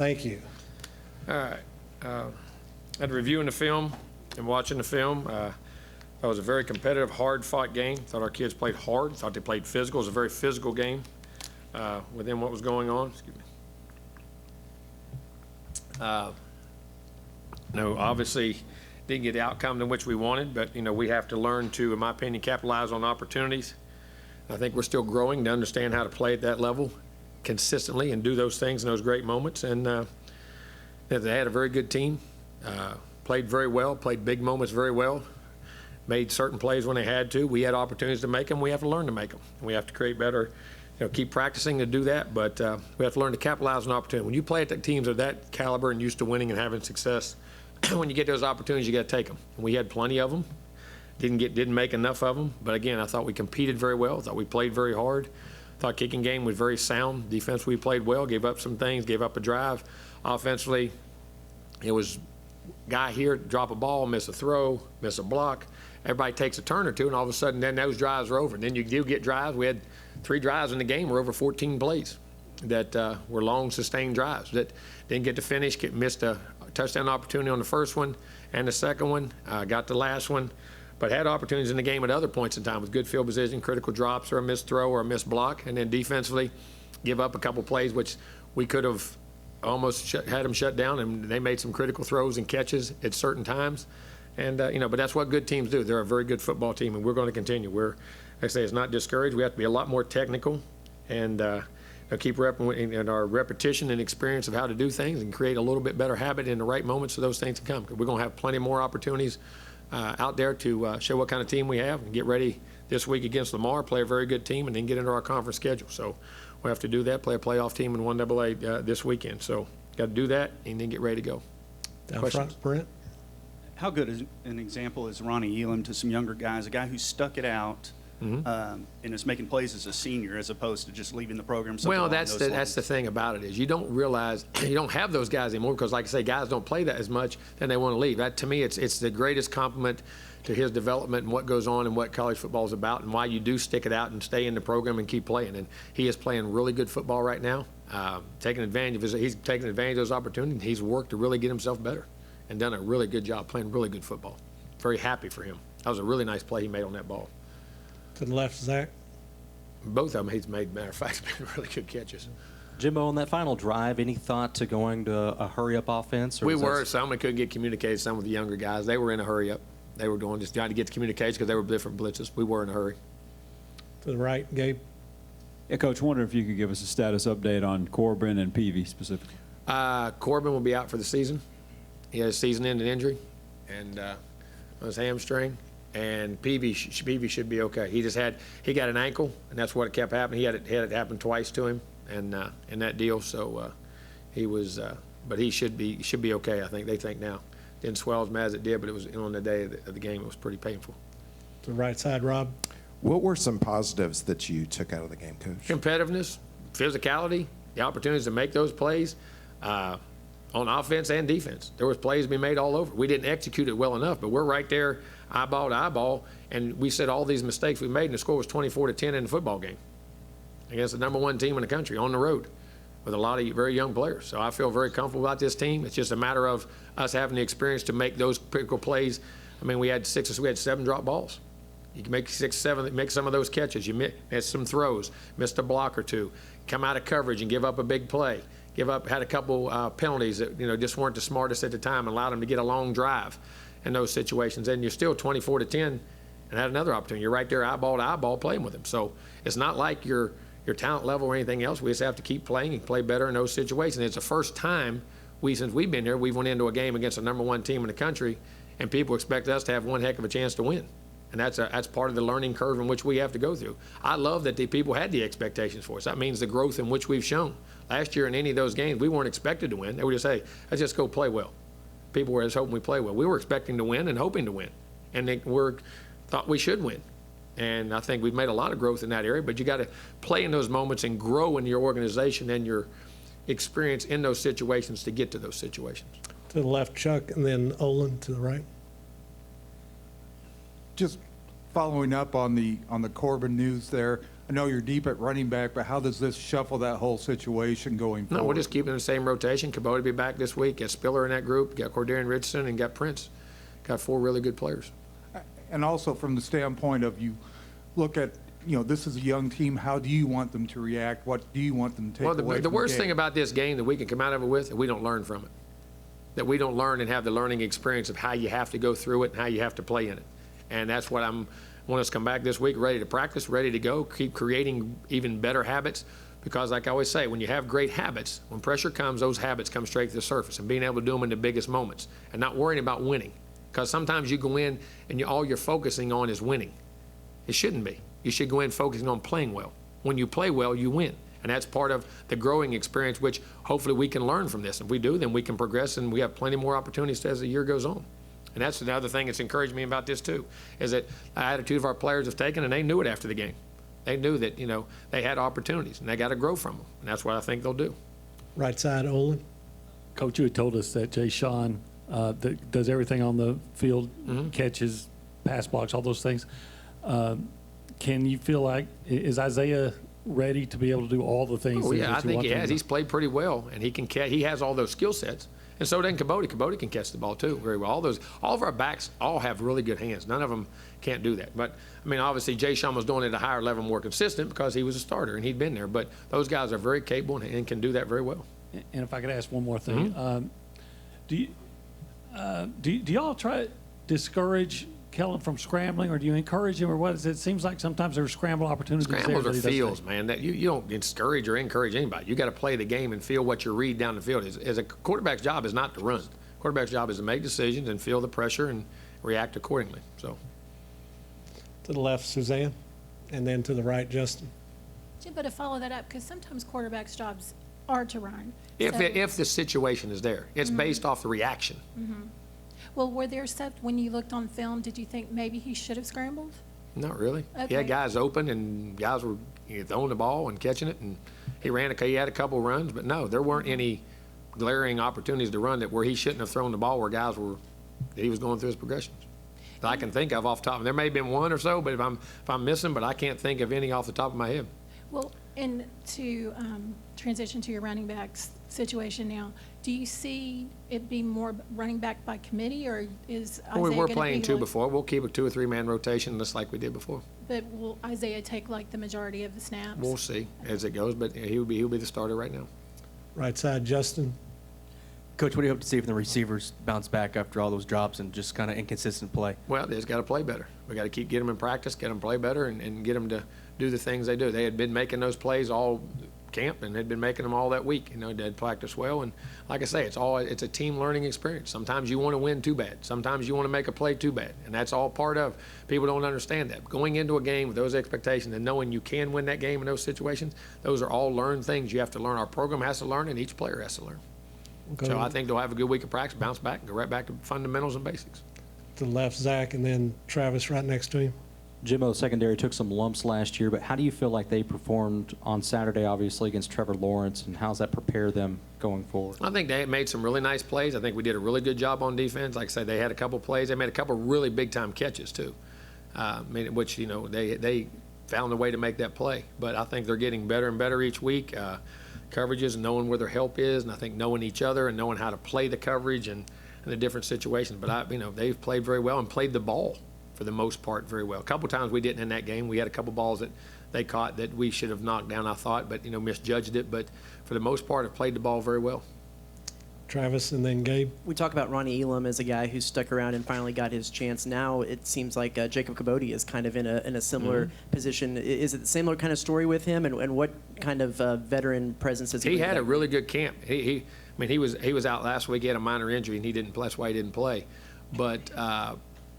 Thank you. All right. After reviewing the film and watching the film, that was a very competitive, hard-fought game. Thought our kids played hard. Thought they played physical. It was a very physical game within what was going on. Excuse me. No, obviously didn't get the outcome in which we wanted, but we have to learn to, in my opinion, capitalize on opportunities. I think we're still growing to understand how to play at that level consistently and do those things in those great moments. And they had a very good team, played very well, played big moments very well, made certain plays when they had to. We had opportunities to make them. We have to learn to make them. We have to create better, keep practicing to do that, but we have to learn to capitalize on opportunity. When you play at the teams of that caliber and used to winning and having success, when you get those opportunities, you got to take them. And we had plenty of them. Didn't make enough of them. But again, I thought we competed very well. Thought we played very hard. Thought kicking game was very sound. Defense, we played well. Gave up some things. Gave up a drive. Offensively, it was guy here drop a ball, miss a throw, miss a block. Everybody takes a turn or two, and all of a sudden, then those drives are over. And then you do get drives. We had 3 drives in the game. We're over 14 plays that were long, sustained drives that didn't get to finish. Missed a touchdown opportunity on the first one and the second one. Got the last one. But had opportunities in the game at other points in time with good field position, critical drops or a missed throw or a missed block, and then defensively give up a couple plays, which we could have almost had them shut down, and they made some critical throws and catches at certain times. And, but that's what good teams do. They're a very good football team, and we're going to continue. Like I say, it's not discouraged. We have to be a lot more technical and keep in our repetition and experience of how to do things and create a little bit better habit in the right moments so those things can come. We're going to have plenty more opportunities out there to show what kind of team we have and get ready this week against Lamar, play a very good team, and then get into our conference schedule. So we have to do that, play a playoff team in 1AA this weekend. So got to do that and then get ready to go. Down Questions? front, Brent. How good is an example is Ronnie Elam to some younger guys, a guy who stuck it out and is making plays as a senior as opposed to just leaving the program? Well, that's the thing about it is you don't realize you don't have those guys anymore because, like I say, guys don't play that as much and they want to leave. That, to me, it's the greatest compliment to his development and what goes on and what college football is about and why you do stick it out and stay in the program and keep playing. And he is playing really good football right now, taking advantage of he's taking advantage of those opportunities. He's worked to really get himself better and done a really good job playing really good football. Very happy for him. That was a really nice play he made on that ball. To the left, Zach. Both of them he's made, matter of fact, been really good catches. Jimbo, on that final drive, any thought to going to a hurry-up offense? Or We were. Some we couldn't get communicated. Some of the younger guys, they were in a hurry-up. They were just trying to get the communication because they were different blitzes. We were in a hurry. To the right, Gabe. Yeah, Coach, wonder if you could give us a status update on Corbin and Peavy specifically. Corbin will be out for the season. He had a season-ending injury and on his hamstring. And Peavy should be okay. He got an ankle, and that's what kept happening. He had it happen twice to him, and in that deal. So he was, but he should be okay. I think they think now. Didn't swell as bad as it did, but it was on the day of the game. It was pretty painful. To the right side, Rob. What were some positives that you took out of the game, Coach? Competitiveness, physicality, the opportunities to make those plays on offense and defense. There was plays being made all over. We didn't execute it well enough, but we're right there eyeball to eyeball, and we said all these mistakes we made, and the score was 24-10 in the football game against the #1 team in the country on the road with a lot of very young players. So I feel very comfortable about this team. It's just a matter of us having the experience to make those critical plays. I mean, we had 7 drop balls. You can make 6, 7, make some of those catches. You missed some throws, missed a block or two, come out of coverage and give up a big play. Had a couple penalties that just weren't the smartest at the time and allowed them to get a long drive in those situations. And you're still 24-10 and had another opportunity. You're right there eyeball to eyeball playing with them. So it's not like your talent level or anything else. We just have to keep playing and play better in those situations. It's the first time since we've been here, we've went into a game against the #1 team in the country, and people expect us to have one heck of a chance to win. And that's part of the learning curve in which we have to go through. I love that the people had the expectations for us. That means the growth in which we've shown. Last year in any of those games, we weren't expected to win. They would just say, let's just go play well. People were just hoping we play well. We were expecting to win and hoping to win. And thought we should win. And I think we've made a lot of growth in that area, but you got to play in those moments and grow in your organization and your experience in those situations to get to those situations. To the left, Chuck, and then Olin to the right. Just following up on the Corbin news there, I know you're deep at running back, but how does this shuffle that whole situation going forward? No, we're just keeping the same rotation. Cabot will be back this week. Got Spiller in that group. Got Cordarian Richardson and got Prince. Got 4 really good players. And also from the standpoint of you look at, this is a young team. How do you want them to react? What do you want them to take Well, away the from worst game? thing about this game that we can come out of it with is we don't learn from it. That we don't learn and have the learning experience of how you have to go through it and how you have to play in it. And that's what want us to come back this week ready to practice, ready to go, keep creating even better habits. Because like I always say, when you have great habits, when pressure comes, those habits come straight to the surface and being able to do them in the biggest moments and not worrying about winning. Because sometimes you go in and all you're focusing on is winning. It shouldn't be. You should go in focusing on playing well. When you play well, you win. And that's part of the growing experience, which hopefully we can learn from this. If we do, then we can progress and we have plenty more opportunities as the year goes on. And that's another thing that's encouraged me about this too, is that the attitude of our players have taken, and they knew it after the game. They knew that, they had opportunities and they got to grow from them. And that's what I think they'll do. Right side, Olin. Coach, you had told us that Jay Sean that does everything on the field, catches, pass blocks, all those things. Can you feel like, is Isaiah ready to be able to do all the things? Oh, that yeah, I you think want he them has. to? He's played pretty well, and he has all those skill sets. And so does Cabot. Cabot can catch the ball too very well. All of our backs all have really good hands. None of them can't do that. But I mean, obviously, Jay Sean was doing it at a higher level, more consistent because he was a starter and he'd been there. But those guys are very capable and can do that very well. And if I could ask one more thing, do y'all try to discourage Kellen from scrambling, or do you encourage him, or what is it? It seems like sometimes there are scramble opportunities. Scrambles there are that he doesn't feels, take. man. That you don't discourage or encourage anybody. You got to play the game and feel what you read down the field. As a quarterback's job is not to run. Quarterback's job is to make decisions and feel the pressure and react accordingly. So, To the left, Suzanne. And then to the right, Justin. Jimbo, to follow that up, because sometimes quarterbacks' jobs are to run. if So- if the situation is there, it's based off the reaction. Well, were there stuff, when you looked on film, did you think maybe he should have scrambled? Not really. He Okay. had guys open and guys were throwing the ball and catching it, and he had a couple runs, but no, there weren't any glaring opportunities to run that where he shouldn't have thrown the ball where guys were that he was going through his progressions. That I can think of off the top. There may have been one or so, but if I'm missing, but I can't think of any off the top of my head. Well, and to transition to your running backs situation now, do you see it being more running back by committee, or is Isaiah Well, we were gonna playing be two like- before. We'll keep a 2 or 3 man rotation just like we did before. But will Isaiah take like the majority of the snaps? We'll see as it goes, but he'll be the starter right now. Right side, Justin. Coach, what do you hope to see from the receivers bounce back after all those drops and just kind of inconsistent play? Well, they just got to play better. We got to keep getting them in practice, get them play better, and get them to do the things they do. They had been making those plays all camp and had been making them all that week. They'd practice well, and like I say, it's a team learning experience. Sometimes you want to win too bad. Sometimes you want to make a play too bad, and that's all part of. People don't understand that. Going into a game with those expectations and knowing you can win that game in those situations, those are all learned things you have to learn. Our program has to learn, and each player has to learn. We'll So go I think they'll have a good week of practice, bounce back, and go right back to fundamentals and basics. to the left, Zach, and then Travis right next to him. Jimbo secondary took some lumps last year, but how do you feel like they performed on Saturday, obviously, against Trevor Lawrence, and how does that prprepare them going forward? I think they made some really nice plays. I think we did a really good job on defense. Like I said, they had a couple plays. They made a couple really big-time catches, too, which, they found a way to make that play. But I think they're getting better and better each week. Coverages and knowing where their help is, and I think knowing each other and knowing how to play the coverage and the different situations. But, they've played very well and played the ball for the most part very well. A couple times we didn't in that game. We had a couple balls that they caught that we should have knocked down, I thought, but, misjudged it. But for the most part, have played the ball very well. Travis and then Gabe. We talk about Ronnie Elam as a guy who stuck around and finally got his chance. Now it seems like Jacob Cabot is kind of in a similar position. Is it the similar kind of story with him, and what kind of veteran presence does he? He bring had back? a really good camp. He was out last week. He had a minor injury, and he didn't play. That's why he didn't play. But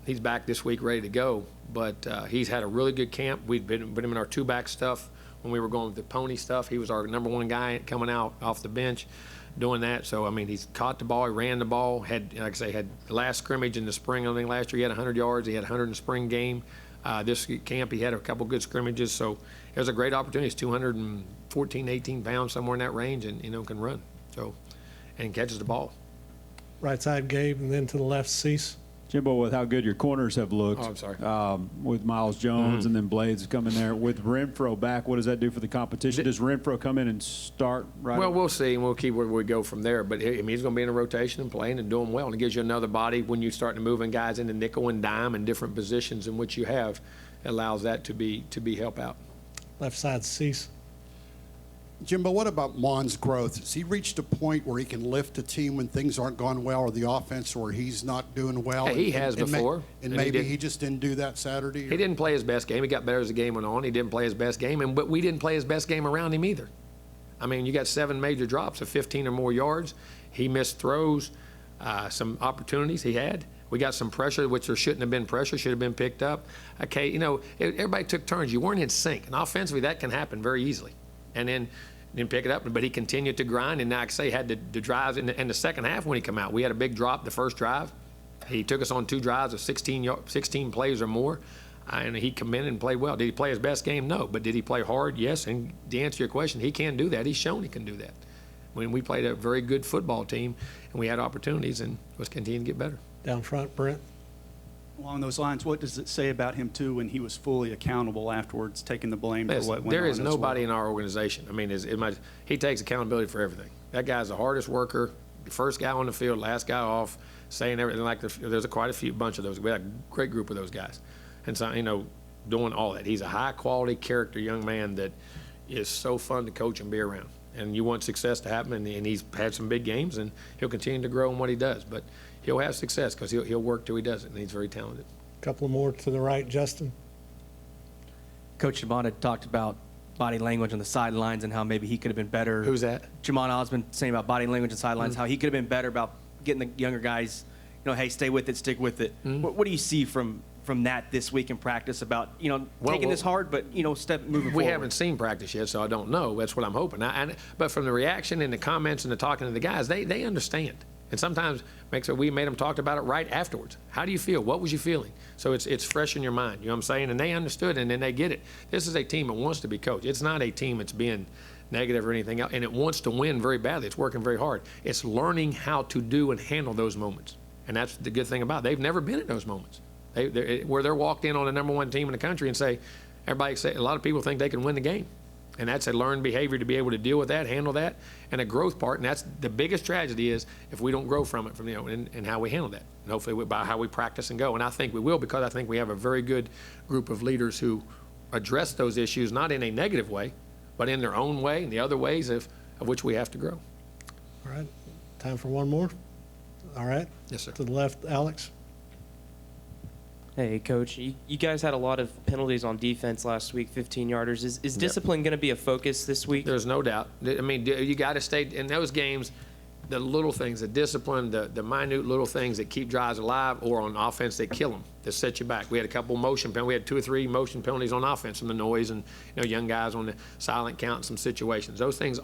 he's back this week, ready to go. But he's had a really good camp. We'd put him in our two-back stuff when we were going with the pony stuff. He was our number one guy coming out off the bench doing that. So, he's caught the ball. He ran the ball. Had, like I say, had the last scrimmage in the spring. I think last year he had 100 yards. He had 100 in the spring game. This camp he had a couple good scrimmages. So it was a great opportunity. He's 214, 18 pounds, somewhere in that range, and, can run. So, and catches the ball. Right side, Gabe, and then to the left, Cease. Jimbo, with how good your corners have looked. Oh, I'm sorry. With Miles Jones and then Blades coming there. With Renfro back, what does that do for the competition? Does Renfro come in and start right Well, away? we'll see, and we'll keep where we go from there. But I mean, he's going to be in a rotation and playing and doing well. And it gives you another body when you start moving guys into nickel and dime and different positions in which you have. It allows that to be help out. Left side, Cease. Jimbo, what about Mon's growth? Has he reached a point where he can lift a team when things aren't going well, or the offense where he's not doing well? Hey, he has before, And and he maybe did. he just didn't do that Saturday? He didn't play his best game. He got better as the game went on. He didn't play his best game, but we didn't play his best game around him either. I mean, you got 7 major drops of 15 or more yards. He missed throws, some opportunities he had. We got some pressure, which there shouldn't have been pressure, should have been picked up. Okay, you know, everybody took turns. You weren't in sync. And offensively, that can happen very easily. And then didn't pick it up, but he continued to grind. And like I say, had the drives in the second half when he came out. We had a big drop the first drive. He took us on 2 drives of 16 plays or more, and he came in and played well. Did he play his best game? No. But did he play hard? Yes. And to answer your question, he can do that. He's shown he can do that. When we played a very good football team, and we had opportunities, and was continuing to get better. Down front, Brent. Along those lines, what does it say about him, too, when he was fully accountable afterwards, taking the blame for Listen, what went there on is as nobody well? in our organization. I mean, he takes accountability for everything. That guy's the hardest worker, the first guy on the field, last guy off, saying everything. Like there's quite a bunch of those. We had a great group of those guys, and so doing all that. He's a high quality character young man that is so fun to coach and be around. And you want success to happen, and he's had some big games, and he'll continue to grow in what he does. But he'll have success because he'll work till he does it, and he's very talented. Couple more to the right, Justin. Coach Jamon had talked about body language on the sidelines and how maybe he could have been better. Who's that? Jamon Osmond saying about body language on sidelines, how he could have been better about getting the younger guys, hey, stay with it, stick with it. What do you see from that this week in practice about, taking this hard, but, step moving We forward? haven't seen practice yet, so I don't know. That's what I'm hoping. But from the reaction and the comments and the talking to the guys, they understand. And sometimes we made them talk about it right afterwards. How do you feel? What was you feeling? So it's fresh in your mind. You know what I'm saying? And they understood, and then they get it. This is a team that wants to be coached. It's not a team that's being negative or anything else, and it wants to win very badly. It's working very hard. It's learning how to do and handle those moments. And that's the good thing about it. They've never been in those moments. Where they're walked in on the number 1 team in the country and say, a lot of people think they can win the game. And that's a learned behavior to be able to deal with that, handle that, and a growth part. And that's the biggest tragedy is if we don't grow from it, and how we handle that. And hopefully by how we practice and go. And I think we will, because I think we have a very good group of leaders who address those issues, not in a negative way, but in their own way and the other ways of which we have to grow. All right. Time for one more. All right. Yes, sir. To the left, Alex. Hey, Coach, you guys had a lot of penalties on defense last week, 15-yarders. Is discipline going to be a focus this week? There's no doubt. I mean, you got to stay in those games. The little things, the discipline, the minute little things that keep drives alive, or on offense that kill them, that set you back. We had a couple motion penalties. We had 2 or 3 motion penalties on offense from the noise and young guys on the silent count in some situations. Those things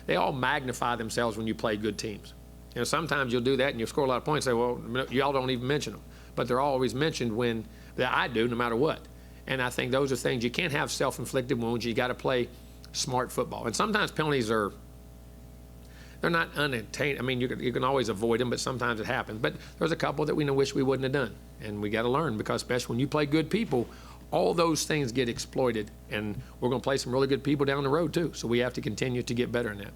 they all magnify themselves when you play good teams. Sometimes you'll do that and you'll score a lot of points. Say, well, y'all don't even mention them, but they're always mentioned that I do, no matter what. And I think those are things you can't have self-inflicted wounds. You got to play smart football. And sometimes penalties they're not unattainable. I mean, you can always avoid them, but sometimes it happens. But there's a couple that we wish we wouldn't have done, and we got to learn, because especially when you play good people, all those things get exploited, and we're going to play some really good people down the road too. So we have to continue to get better in that.